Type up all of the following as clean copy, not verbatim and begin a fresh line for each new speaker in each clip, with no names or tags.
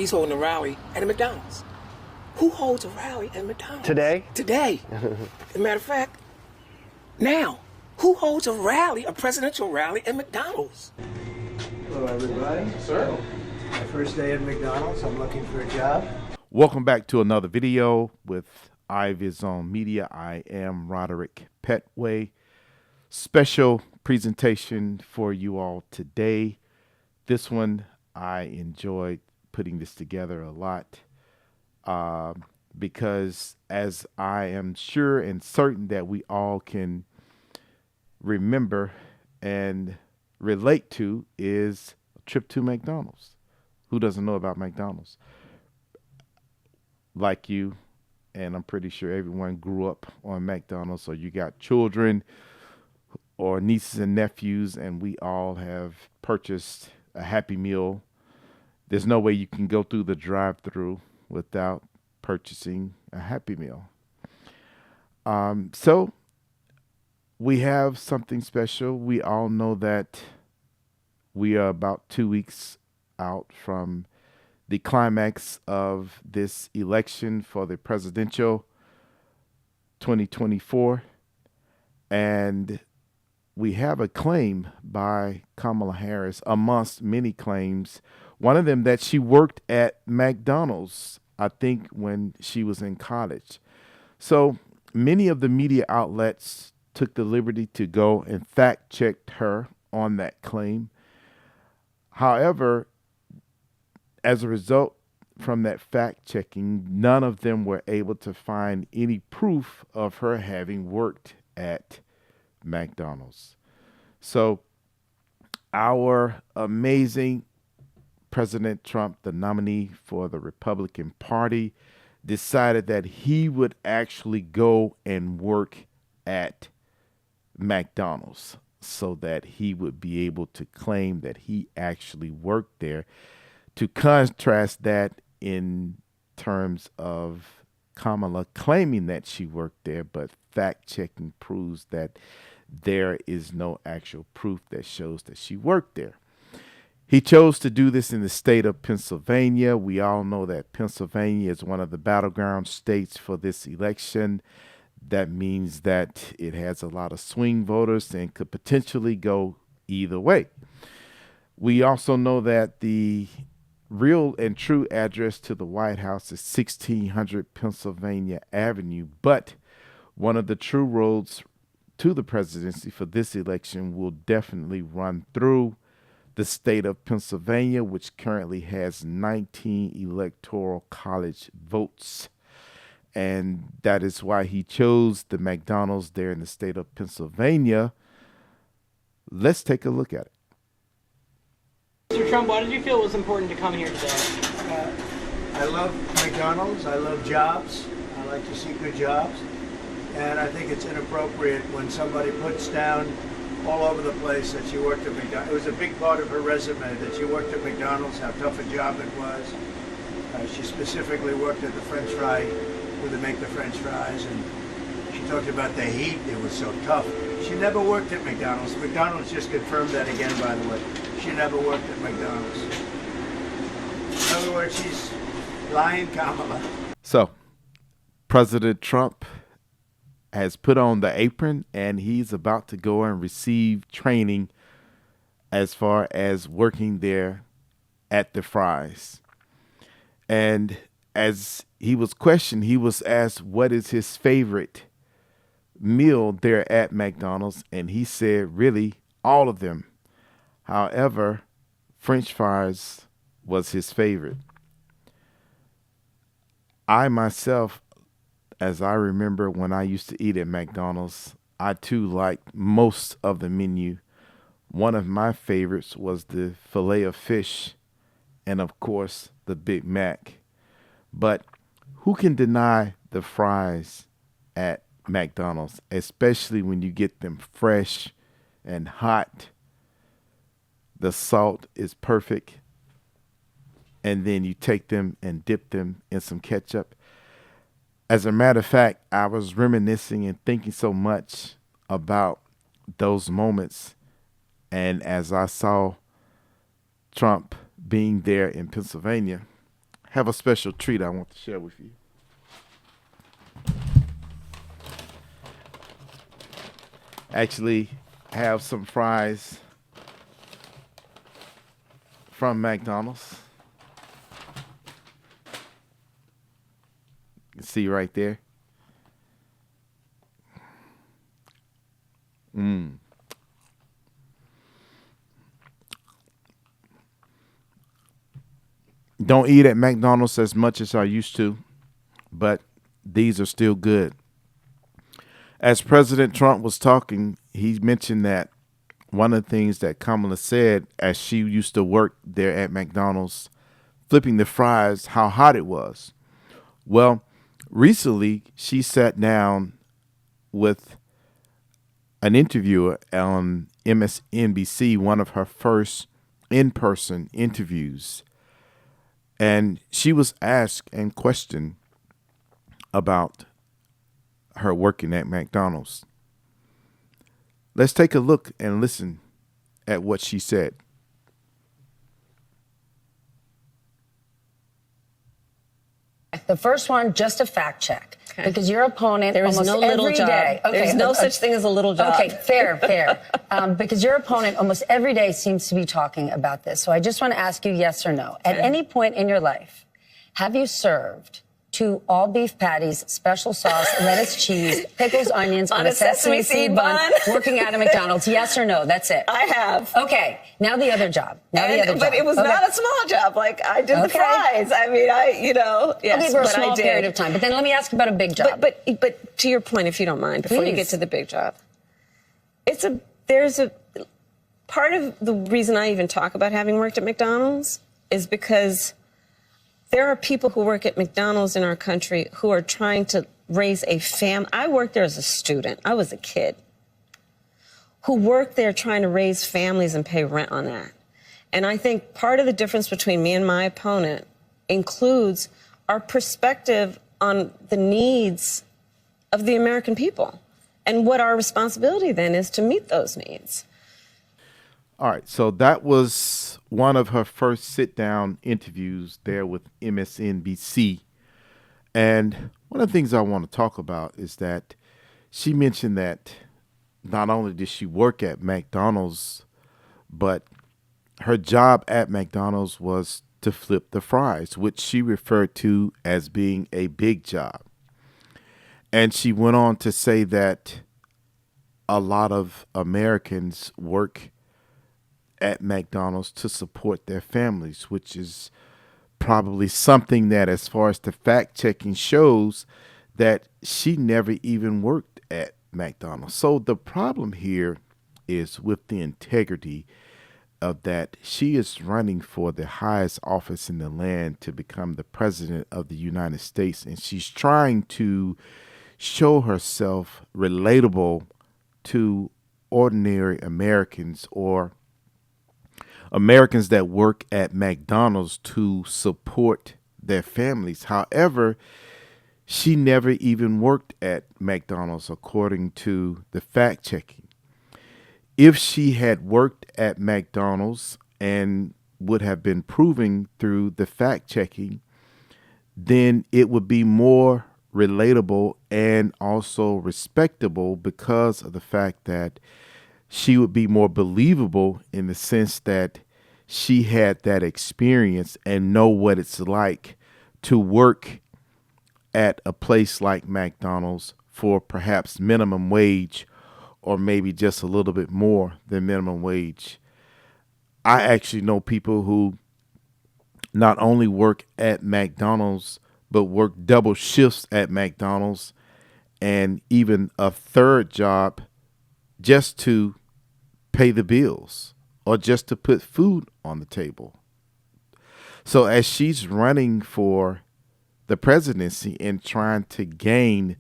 he's holding a rally at a McDonald's. Who holds a rally at McDonald's?
Today?
Today. As a matter of fact, now, who holds a rally, a presidential rally at McDonald's?
Hello, everybody.
Sir.
My first day at McDonald's. I'm looking for a job.
Welcome back to another video with iVision Media. I am Roderick Petway. Special presentation for you all today. This one, I enjoyed putting this together a lot because, as I am sure and certain that we all can remember and relate to, is a trip to McDonald's. Who doesn't know about McDonald's? Like you, and I'm pretty sure everyone grew up on McDonald's, so you got children or nieces and nephews, and we all have purchased a Happy Meal. There's no way you can go through the drive-thru without purchasing a Happy Meal. So we have something special. We all know that we are about 2 weeks out from the climax of this election for the presidential 2024. And we have a claim by Kamala Harris, amongst many claims. One of them that she worked at McDonald's, I think, when she was in college. So many of the media outlets took the liberty to go and fact-checked her on that claim. However, as a result from that fact-checking, none of them were able to find any proof of her having worked at McDonald's. So our amazing President Trump, the nominee for the Republican Party, decided that he would actually go and work at McDonald's so that he would be able to claim that he actually worked there. To contrast that in terms of Kamala claiming that she worked there, but fact-checking proves that there is no actual proof that shows that she worked there. He chose to do this in the state of Pennsylvania. We all know that Pennsylvania is one of the battleground states for this election. That means that it has a lot of swing voters and could potentially go either way. We also know that the real and true address to the White House is 1600 Pennsylvania Avenue, but one of the true roads to the presidency for this election will definitely run through the state of Pennsylvania, which currently has 19 electoral college votes. And that is why he chose the McDonald's there in the state of Pennsylvania. Let's take a look at it.
Mr. Trump, why did you feel it was important to come here today?
I love McDonald's. I love jobs. I like to see good jobs. And I think it's inappropriate when somebody puts down all over the place that she worked at McDonald's. It was a big part of her resume that she worked at McDonald's, how tough a job it was. She specifically worked at the French fry, where they make the French fries, and she talked about the heat. It was so tough. She never worked at McDonald's. McDonald's just confirmed that again, by the way. She never worked at McDonald's. In other words, she's lying, Kamala.
So, President Trump has put on the apron, and he's about to go and receive training as far as working there at the fries. And as he was questioned, he was asked what is his favorite meal there at McDonald's, and he said, really, all of them. However, French fries was his favorite. I myself, as I remember when I used to eat at McDonald's, I too liked most of the menu. One of my favorites was the filet of fish and, of course, the Big Mac. But who can deny the fries at McDonald's, especially when you get them fresh and hot? The salt is perfect. And then you take them and dip them in some ketchup. As a matter of fact, I was reminiscing and thinking so much about those moments. And as I saw Trump being there in Pennsylvania, have a special treat I want to share with you. Actually, have some fries from McDonald's. You can see right there. Don't eat at McDonald's as much as I used to, but these are still good. As President Trump was talking, he mentioned that one of the things that Kamala said as she used to work there at McDonald's, flipping the fries, how hot it was. Well, recently she sat down with an interviewer on MSNBC, one of her first in-person interviews. And she was asked and questioned about her working at McDonald's. Let's take a look and listen at what she said.
The first one, just a fact check. Okay. Because your opponent
there is
almost
no little
every
job.
day. Okay,
there's no such thing as a little job.
Okay, fair. Because your opponent almost every day seems to be talking about this. So I just want to ask you yes or no. At any point in your life, have you served 2 all beef patties, special sauce, lettuce, cheese, pickles, onions on a sesame seed bun, working at a McDonald's? Yes or no? That's it.
I have.
Okay. Now the other job.
But it was not a small job. Like, I did the fries. I mean, yes.
Okay, for a small period of time. But then let me ask you about a big job.
But to your point, if you don't mind, before you get to the big job, there's a part of the reason I even talk about having worked at McDonald's is because there are people who work at McDonald's in our country who are trying to raise a family. I worked there as a student. I was a kid who worked there trying to raise families and pay rent on that. And I think part of the difference between me and my opponent includes our perspective on the needs of the American people and what our responsibility then is to meet those needs.
All right, so that was one of her first sit-down interviews there with MSNBC. And one of the things I want to talk about is that she mentioned that not only did she work at McDonald's, but her job at McDonald's was to flip the fries, which she referred to as being a big job. And she went on to say that a lot of Americans work at McDonald's to support their families, which is probably something that, as far as the fact checking shows, that she never even worked at McDonald's. So the problem here is with the integrity of that. She is running for the highest office in the land to become the president of the United States, and she's trying to show herself relatable to ordinary Americans or Americans that work at McDonald's to support their families. However, she never even worked at McDonald's, according to the fact checking. If she had worked at McDonald's and would have been proving through the fact checking, then it would be more relatable and also respectable because of the fact that she would be more believable in the sense that she had that experience and know what it's like to work at a place like McDonald's for perhaps minimum wage or maybe just a little bit more than minimum wage. I actually know people who not only work at McDonald's, but work double shifts at McDonald's and even a third job just to pay the bills or just to put food on the table. So as she's running for the presidency and trying to gain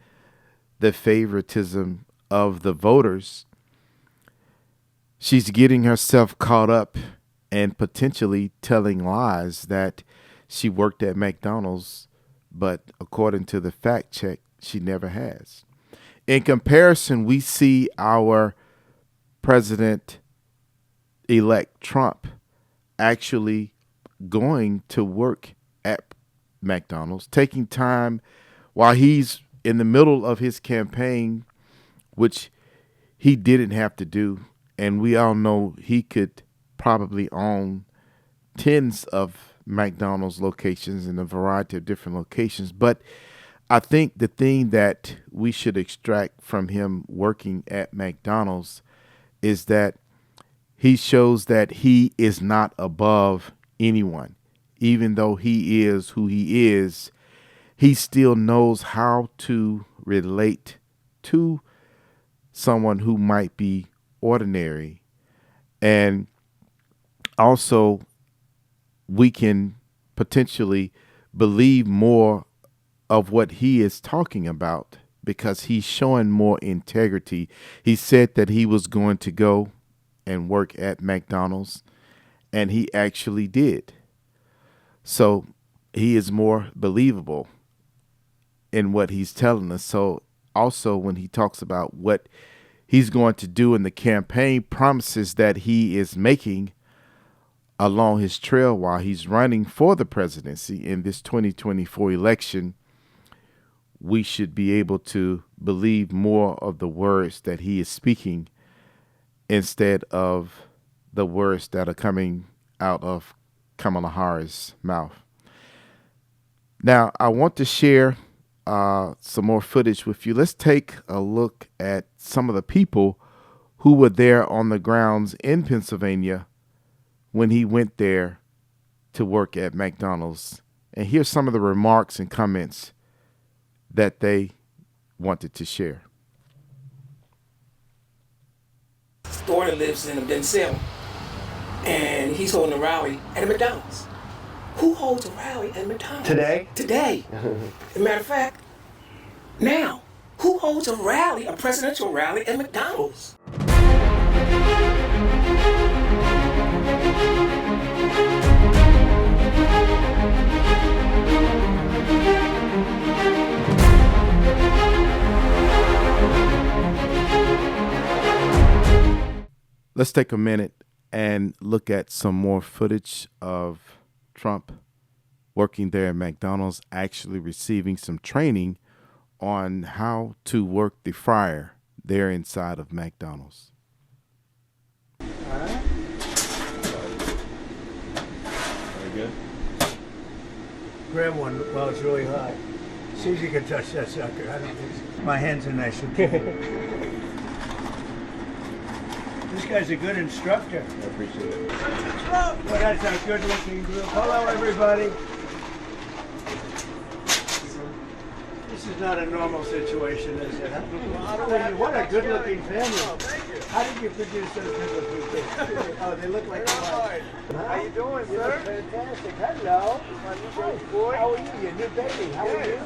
the favoritism of the voters, she's getting herself caught up and potentially telling lies that she worked at McDonald's, but according to the fact check, she never has. In comparison, we see our President-elect Trump actually going to work at McDonald's, taking time while he's in the middle of his campaign, which he didn't have to do. And we all know he could probably own tens of McDonald's locations in a variety of different locations. But I think the thing that we should extract from him working at McDonald's is that he shows that he is not above anyone. Even though he is who he is, he still knows how to relate to someone who might be ordinary. And also, we can potentially believe more of what he is talking about because he's showing more integrity. He said that he was going to go and work at McDonald's, and he actually did. So he is more believable in what he's telling us. So also when he talks about what he's going to do in the campaign promises that he is making along his trail while he's running for the presidency in this 2024 election, we should be able to believe more of the words that he is speaking instead of the words that are coming out of Kamala Harris' mouth. Now, I want to share some more footage with you. Let's take a look at some of the people who were there on the grounds in Pennsylvania when he went there to work at McDonald's. And here's some of the remarks and comments that they wanted to share.
Store that lives in Denzel, and he's holding a rally at a McDonald's. Who holds a rally at McDonald's?
Today?
Today. As a matter of fact, now, who holds a rally, a presidential rally at McDonald's?
Let's take a minute and look at some more footage of Trump working there at McDonald's, actually receiving some training on how to work the fryer there inside of McDonald's.
Very good.
Grab one while it's really hot. See if you can touch that sucker. I don't think so. My hands are nice and clean. This guy's a good instructor.
I appreciate it.
Well, that's a good-looking group. Hello, everybody. This is not a normal situation, is it? What a good-looking family. How did you produce those good-looking kids? Oh, they look like alike. How you doing, sir? You look fantastic. Hello. My new baby boy. How are you? Your new baby. How are you?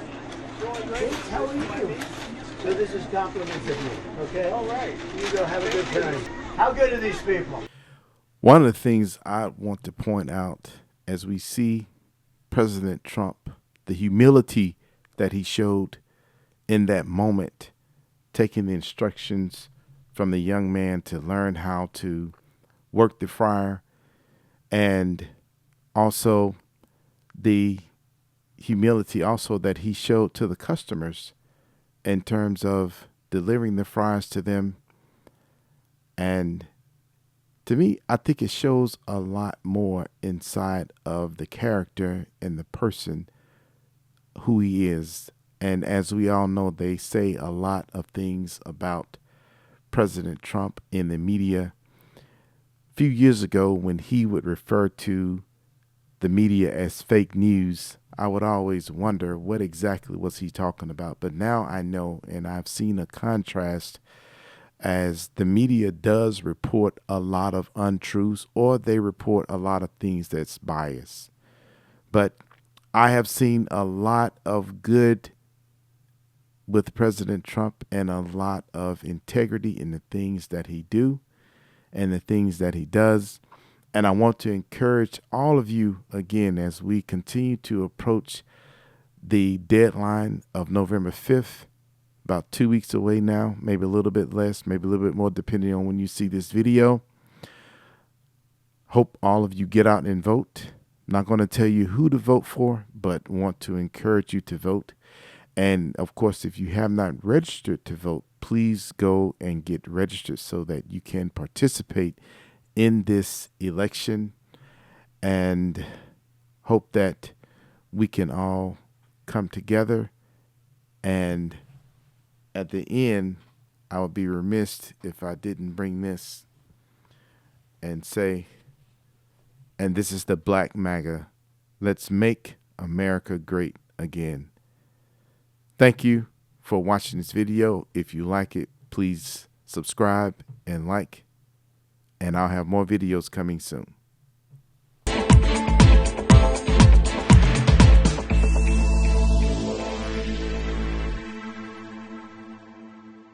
Doing great. How are you? So this is compliments of you, okay? All right. You go have a good time. How good are these people?
One of the things I want to point out as we see President Trump, the humility that he showed in that moment, taking the instructions from the young man to learn how to work the fryer, and also the humility also that he showed to the customers in terms of delivering the fries to them. And to me, I think it shows a lot more inside of the character and the person who he is. And as we all know, they say a lot of things about President Trump in the media. A few years ago, when he would refer to the media as fake news, I would always wonder what exactly was he talking about. But now I know, and I've seen a contrast as the media does report a lot of untruths, or they report a lot of things that's biased. But I have seen a lot of good with President Trump and a lot of integrity in the things that he do and the things that he does. And I want to encourage all of you again as we continue to approach the deadline of November 5th. About 2 weeks away now, maybe a little bit less, maybe a little bit more, depending on when you see this video. Hope all of you get out and vote. Not going to tell you who to vote for, but want to encourage you to vote. And of course, if you have not registered to vote, please go and get registered so that you can participate in this election, and hope that we can all come together. And at the end, I would be remiss if I didn't bring this and say, and this is the Black MAGA, let's make America great again. Thank you for watching this video. If you like it, please subscribe and like, and I'll have more videos coming soon.